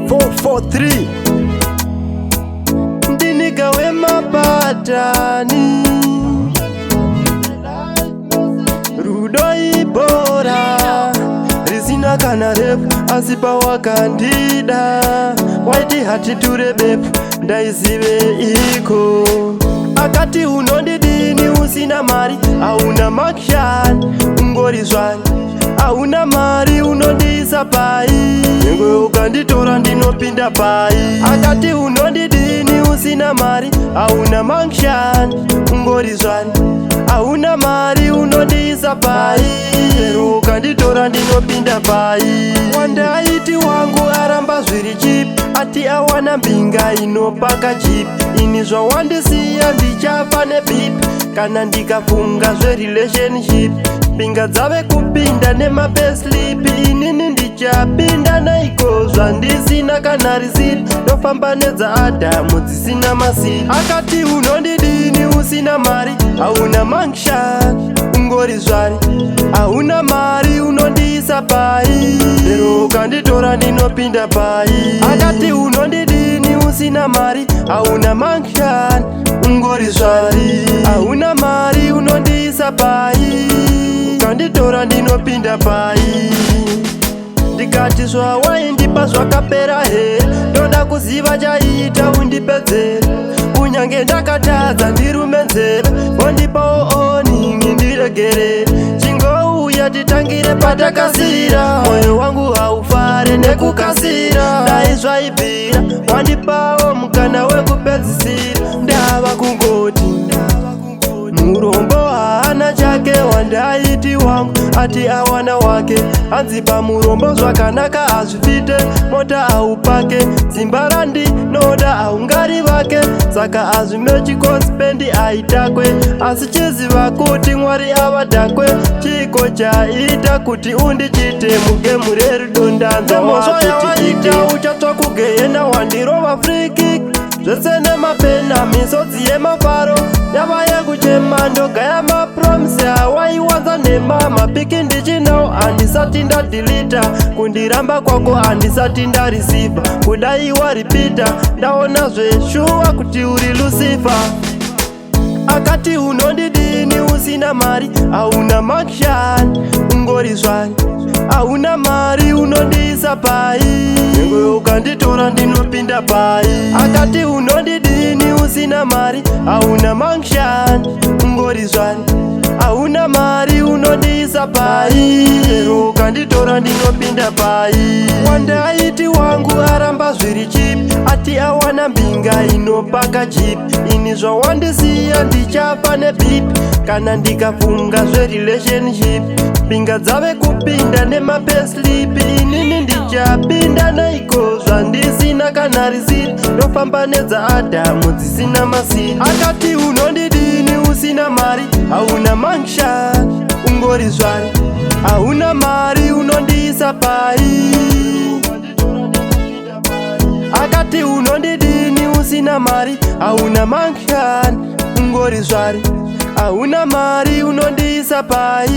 443 ndinigawe mapatani rudo ibora risina kana refu asi pawakandida waiti hatiture bepu ndaizive iko akati unondidini usina mari hauna makshani ungori zvani hauna mari unondiisa pai nyengwe ukanditora ndinopinda pai akati unondidini usina mari hauna makshani ungori zvani hauna mari unondiisa pai chero ukanditora ndinopinda pai wandaiti wangu aramba zviri chipi ati awana mbinga inopaka chipi ini zvawandisiya ndichafa nebipi kana ndikafunga zverelationship mbinga dzave kupinda nemapeslipi inini ndichapinda naiko zvandisina kana risiti ndofamba nedzaadhamu dzisina masiti akati unondidini usina mari hauna manction ungori zvari hauna mari unondiisa pai lero ukanditora ndinopinda pai akati unondidini usina mari hauna manction ungori zvari hauna mari unondiisa pai ukanditora ndinopinda pai ndikati zvawaindipa zvakapera here ndoda kuziva chaita undipedzere kunyange ndakatadza ndirumenzere wondipawo oningi ndiregerere chingouya titangire patakasira mwoyo wangu haufare nekukasira dai zvaibvira wandipawo mukana wekupedzisira ndava kungoti murombo haana chake wandaiti wangu ati awana wake anzipa murombo zvakanaka hazvipite mota haupake dzimba randinoda haungari vake saka hazvimechikospendi aitakwe asi chiziva kuti mwari avadhakwe chiko chaita kuti undichite mugemu reridondanza mhosva yawaita uchatsva kugehena wandirova frikik zvese nemapena misodzi yemafaro yava yekuchema ndogaya mapromisi hawaiwanza nema mapiki ndichinawo handisati ndadhilita kundiramba kwako handisati ndarisivha kudai waripita ndaona zveshuwa kuti uri lusifa akati unondidini usina mari hauna makshani ungori zvani hauna mari unondiisa pai nyengwe ukanditora ndinopinda pai akati unondidini usina mari hauna makshani ungori zvani hauna mari unondiisa pai lero ukanditora ndinopinda pai wandaiti wangu aramba zviri chipi ati awana mbinga inopaka chipi ini zvawandisiya ndichafa nebipi kana ndikafunga zverelationship mbinga dzave kupinda nemapeslipi inini ndichapinda naiko zvandisina kana risiti ndofamba nedzaadhamu dzisina masiti akati unondidini usina mari hauna manction ungori zvari hauna mari unondiisa pai akati unondidini usina mari hauna manction ungori zvari hauna mari unondiisa pai